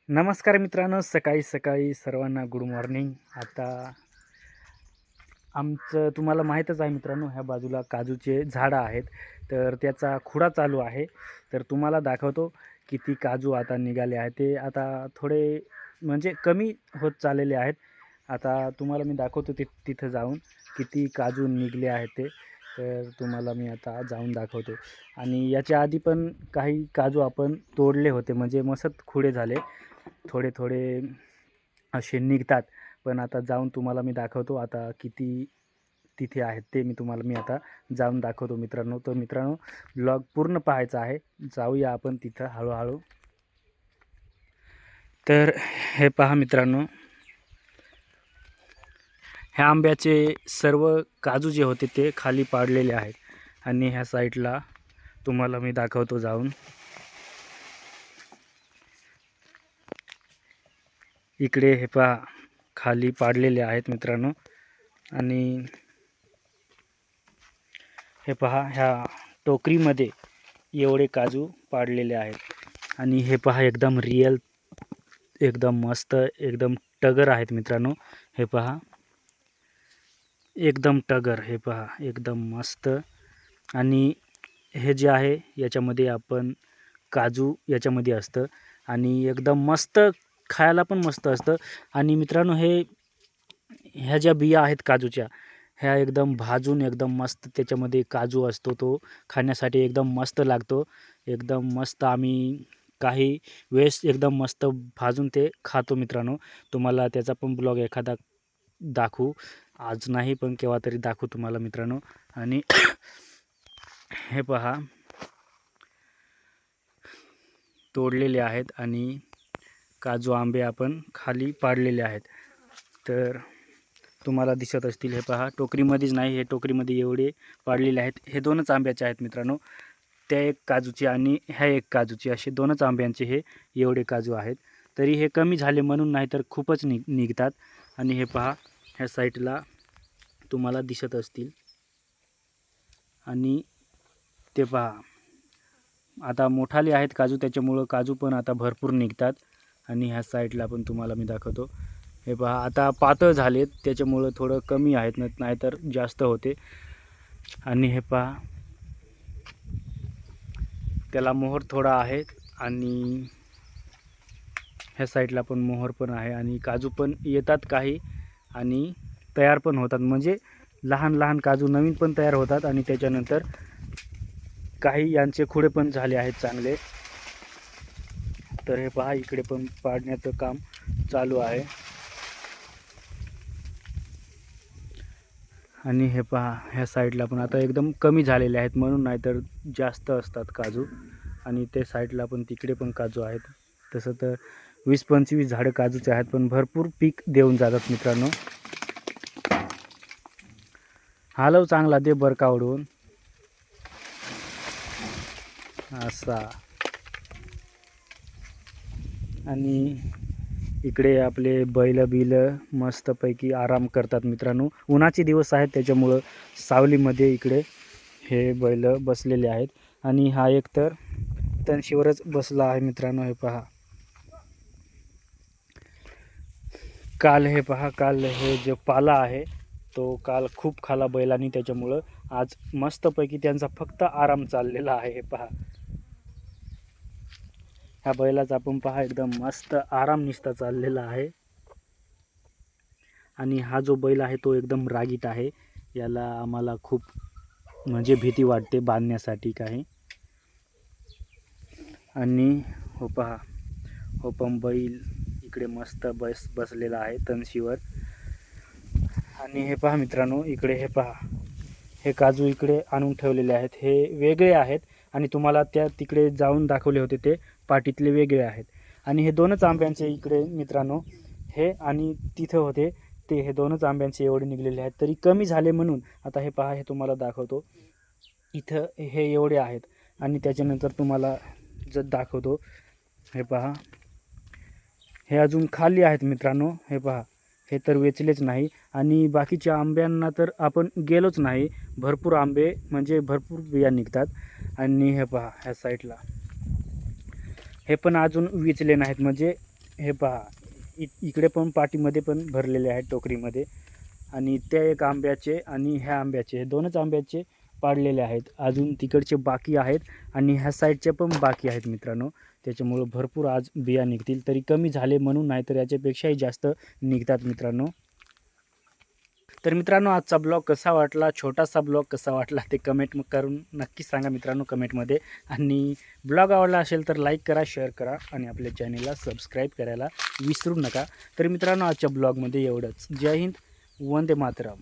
नमस्कार मित्रांनो, सकाळी सकाळी सर्वांना गुड मॉर्निंग. आता आमचं तुम्हाला माहीतच आहे मित्रांनो, ह्या बाजूला काजूचे झाडं आहेत. तर त्याचा खुडा चालू आहे. तर तुम्हाला दाखवतो किती काजू आता निघाले आहेत. ते आता थोडे म्हणजे कमी होत चाललेले आहेत. आता तुम्हाला मी दाखवतो तिथं जाऊन किती काजू निघले आहेत ते. तर तुम्हाला मी आता जाऊन दाखवतो. आणि याच्या आधी पण काही काजू आपण तोडले होते, म्हणजे मस्त खुडे झाले. थोडे थोडे असे निघतात. पण आता जाऊन तुम्हाला मी दाखवतो आता किती तिथे आहेत ते मी आता जाऊन दाखवतो मित्रांनो. तर मित्रांनो, ब्लॉग पूर्ण पाहायचा आहे. जाऊया आपण तिथं हळूहळू. तर हे पहा मित्रांनो, ह्या आंब्याचे सर्व काजू जे होते ते खाली पाडलेले आहेत. आणि ह्या साईडला तुम्हाला मी दाखवतो जाऊन. इकडे हे पहा खाली पाडलेले आहेत मित्रांनो. आणि हे पहा ह्या टोकरीमध्ये एवढे काजू पाडलेले आहेत. आणि हे पहा एकदम रिअल, एकदम मस्त, एकदम टगर आहेत मित्रांनो. हे पहा एकदम टगर, हे पहा एकदम मस्त. आणि हे जे आहे याच्यामध्ये आपण काजू याच्यामध्ये असतं आणि एकदम मस्त, खायला पण मस्त असतं. आणि मित्रांनो, ह्या ज्या बिया आहेत काजूच्या, ह्या एकदम भाजून एकदम मस्त त्याच्यामध्ये काजू असतो, तो खाण्यासाठी एकदम मस्त लागतो. एकदम मस्त आम्ही काही वेळेस एकदम मस्त भाजून ते खातो मित्रांनो. तुम्हाला त्याचा पण ब्लॉग एखादा दाखवू, आज नाही पण केव्हा तरी दाखवू तुम्हाला मित्रांनो. आणि हे पहा तोडलेले आहेत आणि काजू आंबे आपण खाली पाडलेले आहेत. तर तुम्हाला दिसत असतील, हे पहा टोकरीमध्येच नाही, हे टोकरीमध्ये एवढे पाडलेले आहेत. हे दोनच आंब्याचे आहेत मित्रांनो. त्या एक काजूचे आणि ह्या एक काजूचे, असे दोनच आंब्यांचे हे एवढे काजू आहेत. तरी हे कमी झाले म्हणून, नाही तर खूपच निघतात. आणि हे पहा ह्या साईडला तुम्हाला दिसत असतील. आणि ते पहा आता मोठाले आहेत काजू, त्याच्यामुळं काजू पण आता भरपूर निघतात. आणि ह्या साईडला पण तुम्हाला मी दाखवतो. हे पहा आता पातळ झालेत, त्याच्यामुळं थोडं कमी आहेत, नाहीतर जास्त होते. आणि हे पहा त्याला मोहर थोडा आहे. आणि ह्या साईडला पण मोहर पण आहे. आणि काजू पण येतात काही आणि तयार पण होतात, म्हणजे लहान लहान काजू नवीन पण तयार होतात. आणि त्याच्यानंतर काही यांचे खुडे पण झाले आहेत चांगले. तर हे पहा इकडे पण पाडण्याचं काम चालू आहे. आणि हे पहा ह्या साईडला पण आता एकदम कमी झालेले आहेत म्हणून, नाहीतर जास्त असतात काजू. आणि ते साईडला पण तिकडे पण काजू आहेत. तसं तर 20-25 झाडं काजूचे आहेत, पण भरपूर पीक देऊन जातात मित्रांनो. हालव चांगला दे बरका उडवून असा. आणि इकडे आपले बैल मस्तपैकी आराम करतात मित्रांनो. उन्हाचे दिवस आहेत त्याच्यामुळं सावलीमध्ये इकडे हे बैल बसलेले आहेत. आणि हा एक तर तणशीवरच बसला आहे मित्रांनो. हे पहा काल हे जो पाला आहे तो काल खूप खाला बैलांनी, त्याच्यामुळं आज मस्तपैकी त्यांचा फक्त आराम चाललेला आहे. हे पहा ह्या बैलाचा आपण पहा एकदम मस्त आराम निसता चाललेला आहे. आणि हा जो बैल आहे तो एकदम रागीट आहे. याला आम्हाला खूप म्हणजे भीती वाटते बांधण्यासाठी काही. आणि हो पहा, हो पण बैल इकडे मस्त बसलेला आहे तणशीवर. आणि हे पहा मित्रांनो, इकडे हे पहा हे काजू इकडे आणून ठेवलेले आहेत, हे वेगळे आहेत. आणि तुम्हाला त्या तिकडे जाऊन दाखवले होते ते पाटीतले वेगळे आहेत. आणि हे दोनच आंब्यांचे इकडे मित्रांनो, हे आणि तिथं होते ते, हे दोनच आंब्यांचे एवढे निघलेले आहेत. तरी कमी झाले म्हणून आता हे पहा, हे तुम्हाला दाखवतो. इथं हे एवढे आहेत. आणि त्याच्यानंतर तुम्हाला जर दाखवतो, हे पहा हे अजून खाली आहेत मित्रांनो. हे पहा हे तर वेचलेच नाही. आणि बाकीच्या आंब्यांना तर आपण गेलोच नाही. भरपूर आंबे म्हणजे भरपूर बिया निघतात. आणि हे पहा ह्या साईडला हे पण अजून वेचले नाहीत, म्हणजे हे पहा इकडे पण पाठीमध्ये पण भरलेले आहेत टोकरीमध्ये. आणि त्या एक आंब्याचे आणि ह्या आंब्याचे, हे दोनच आंब्याचे पाडलेले आहेत. अजून तिकडचे बाकी आहेत आणि ह्या साईडचे पण बाकी आहेत मित्रांनो. त्याच्यामुळं भरपूर आज बिया निघतील. तरी कमी झाले म्हणून, नाहीतर याच्यापेक्षाही जास्त निघतात मित्रांनो. तर मित्रांनो आजचा ब्लॉग कसा वाटला, छोटासा ब्लॉग कसा वाटला ते कमेंट करून नक्की सांगा मित्रांनो कमेंटमध्ये. आणि ब्लॉग आवडला असेल तर लाईक करा, शेअर करा आणि आपल्या चॅनेलला सबस्क्राईब करायला विसरू नका. तर मित्रांनो आजच्या ब्लॉगमध्ये एवढंच. जय हिंद, वंदे मातरम.